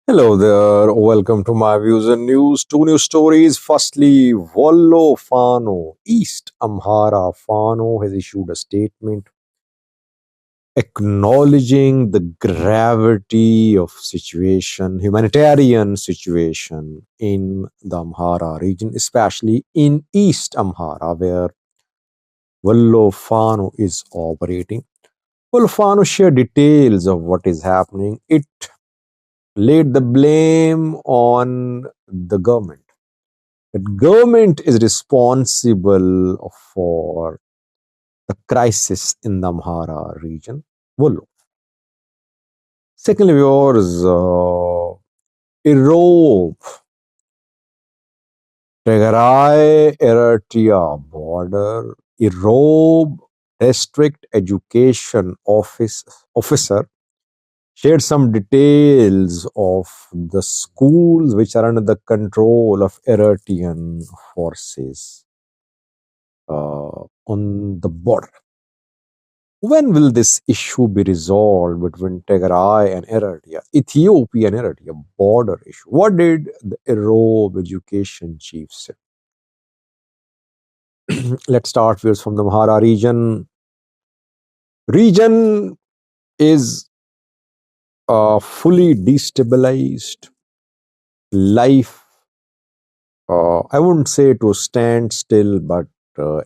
Hello there, welcome to my views and news. Two news stories. Firstly, Wollo Fano, East Amhara Fano has issued a statement acknowledging the gravity of situation, humanitarian situation in the Amhara region, especially in East Amhara, where Wollo Fano is operating. Wollo Fano shared details of what is happening. It laid the blame on the government. The government is responsible for the crisis in the Amhara region. Wollo. Secondly, yours, Erope, Tigray Eritrea border, Erope district education officer shared some details of the schools which are under the control of Eritrean forces on the border. When will this issue be resolved between Tigray and Eritrea, Ethiopia and Eritrea border issue? What did the Erobe education chief say? Let's start with from the Amhara region. Region is fully destabilized. Life, I wouldn't say to stand still, but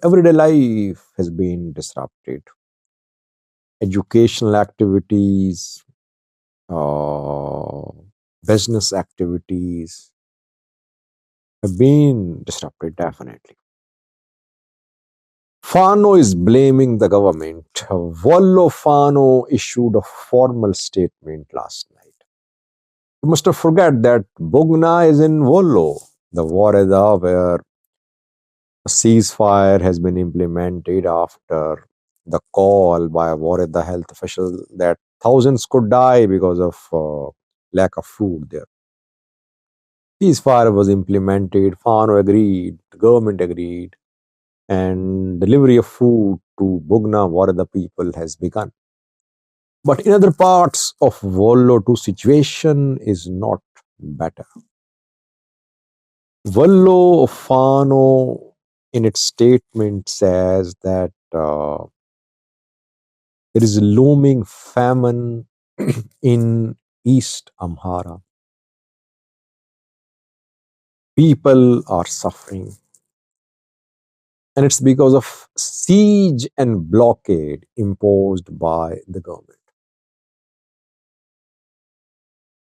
everyday life has been disrupted. Educational activities, uh, business activities have been disrupted, definitely. Fano is blaming the government. Wollo Fano issued a formal statement last night. You must not forget that Bugna is in Wollo, the Wareda, where a ceasefire has been implemented after the call by a Wareda health official that thousands could die because of lack of food there. Ceasefire was implemented, Fano agreed, the government agreed, and delivery of food to Bugna, where the people has begun. But in other parts of Wollo too, situation is not better. Wollo Fano, in its statement, says that there is a looming famine in East Amhara. People are suffering. And it's because of siege and blockade imposed by the government.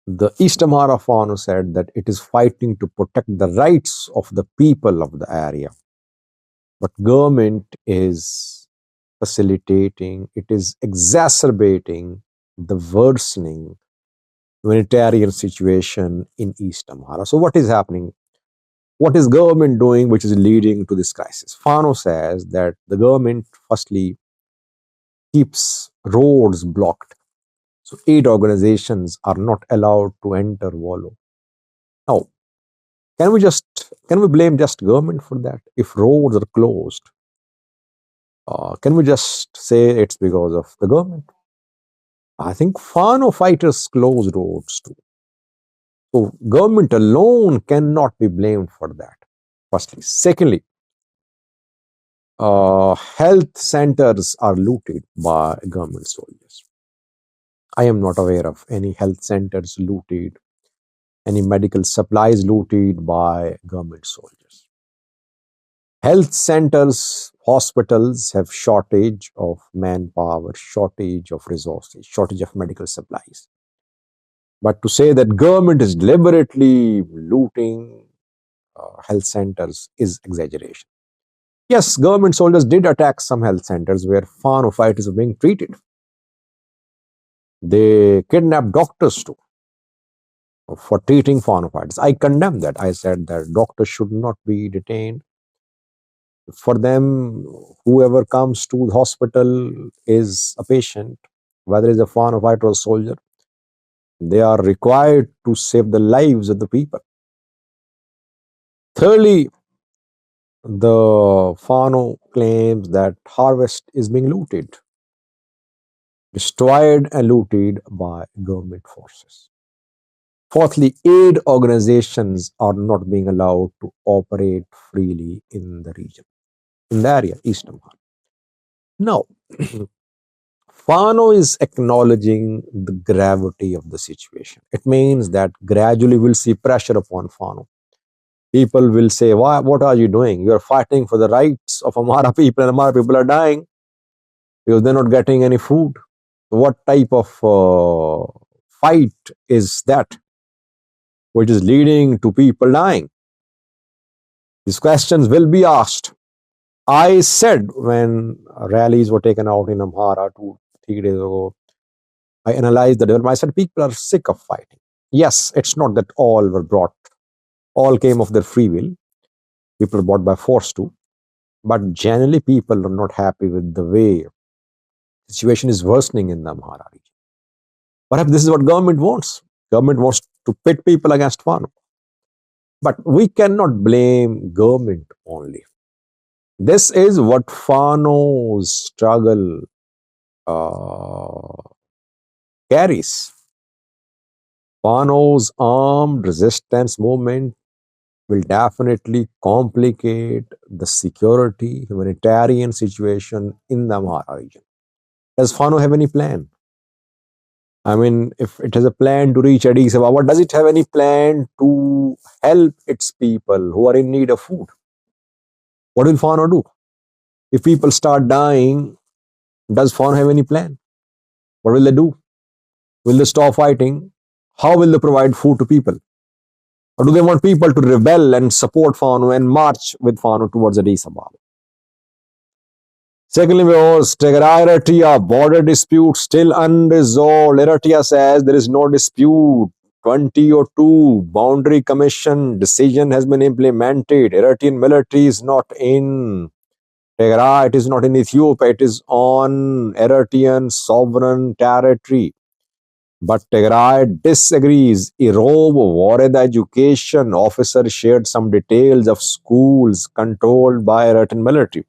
The East Amhara Fano said that it is fighting to protect the rights of the people of the area. But government is facilitating, it is exacerbating the worsening humanitarian situation in East Amhara. So what is happening? What is government doing which is leading to this crisis? Fano says that the government firstly keeps roads blocked. So aid organizations are not allowed to enter Wollo. Now, can we blame just government for that? If roads are closed, can we just say it's because of the government? I think Fano fighters close roads too. So government alone cannot be blamed for that. Firstly, secondly, health centers are looted by government soldiers. I am not aware of any health centers looted, any medical supplies looted by government soldiers. Health centers, hospitals have shortage of manpower, shortage of resources, shortage of medical supplies. But to say that government is deliberately looting health centers is exaggeration. Yes, government soldiers did attack some health centers where Fano fighters were being treated. They kidnapped doctors too for treating Fano fighters. I condemn that. I said that doctors should not be detained. For them, whoever comes to the hospital is a patient, whether it's a Fano fighter or a soldier. They are required to save the lives of the people. Thirdly, the Fano claims that harvest is being looted, destroyed and looted by government forces. Fourthly, aid organizations are not being allowed to operate freely in the region, in the area, East Amhara. Now, Fano is acknowledging the gravity of the situation. It means that gradually we'll see pressure upon Fano. People will say, "Why? What are you doing? You are fighting for the rights of Amhara people, and Amhara people are dying because they're not getting any food." What type of fight is that which is leading to people dying? These questions will be asked. I said when rallies were taken out in Amhara 2 3 days ago, I analyzed the development. I said people are sick of fighting. Yes, it's not that all were brought, all came of their free will. People are brought by force too. But generally, people are not happy with the way the situation is worsening in the Amhara region. Perhaps this is what government wants. Government wants to pit people against Fano. But we cannot blame government only. This is what Fano's struggle uh, carries. Fano's armed resistance movement will definitely complicate the security, humanitarian situation in the Amhara region. Does Fano have any plan? I mean, if it has a plan to reach Addis Ababa, does it have any plan to help its people who are in need of food? What will Fano do? If people start dying, does Fano have any plan? What will they do? Will they stop fighting? How will they provide food to people? Or do they want people to rebel and support Fano and march with Fano towards Addis Ababa? Secondly, was Tigray Eritrea border dispute still unresolved. Eritrea says there is no dispute. 2002 boundary commission decision has been implemented. Eritrean military is not in Tigray, it is not in Ethiopia, it is on Eritrean sovereign territory. But Tigray disagrees. Irob Wareda education officer shared some details of schools controlled by Eritrean military.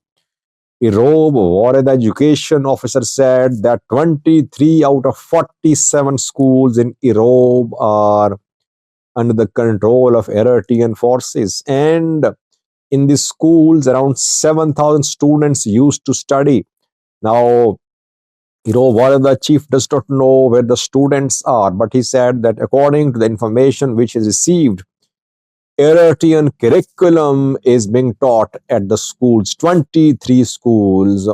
Irob Wareda education officer said that 23 out of 47 schools in Irob are under the control of Eritrean forces. And in these schools, around 7,000 students used to study. Now, Wareda chief does not know where the students are, but he said that according to the information which is received, Eritrean curriculum is being taught at the schools, 23 schools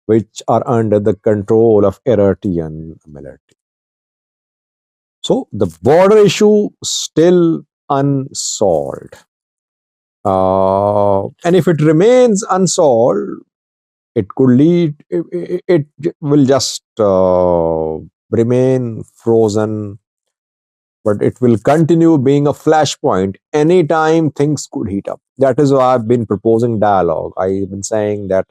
which are under the control of Eritrean military. So the border issue still unsolved. And if it remains unsolved, it could lead, it will just remain frozen, but it will continue being a flashpoint. Anytime things could heat up. That is why I've been proposing dialogue. I've been saying that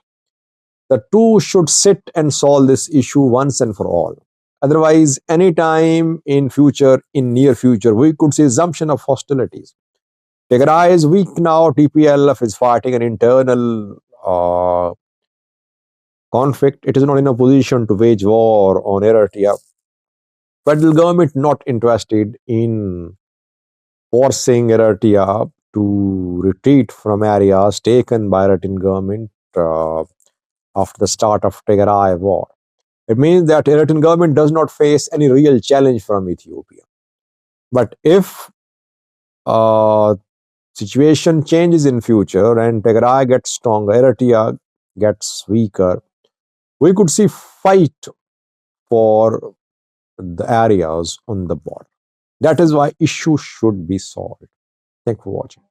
the two should sit and solve this issue once and for all. Otherwise, anytime in future, in near future, we could see assumption of hostilities. Tigray is weak now. TPLF is fighting an internal conflict. It is not in a position to wage war on Eritrea. Federal government not interested in forcing Eritrea to retreat from areas taken by Eritrean government after the start of Tigray war. It means that Eritrean government does not face any real challenge from Ethiopia. But if situation changes in future and Tigray gets stronger, Eritrea gets weaker, we could see fight for the areas on the border. That is why issues should be solved. Thank you for watching.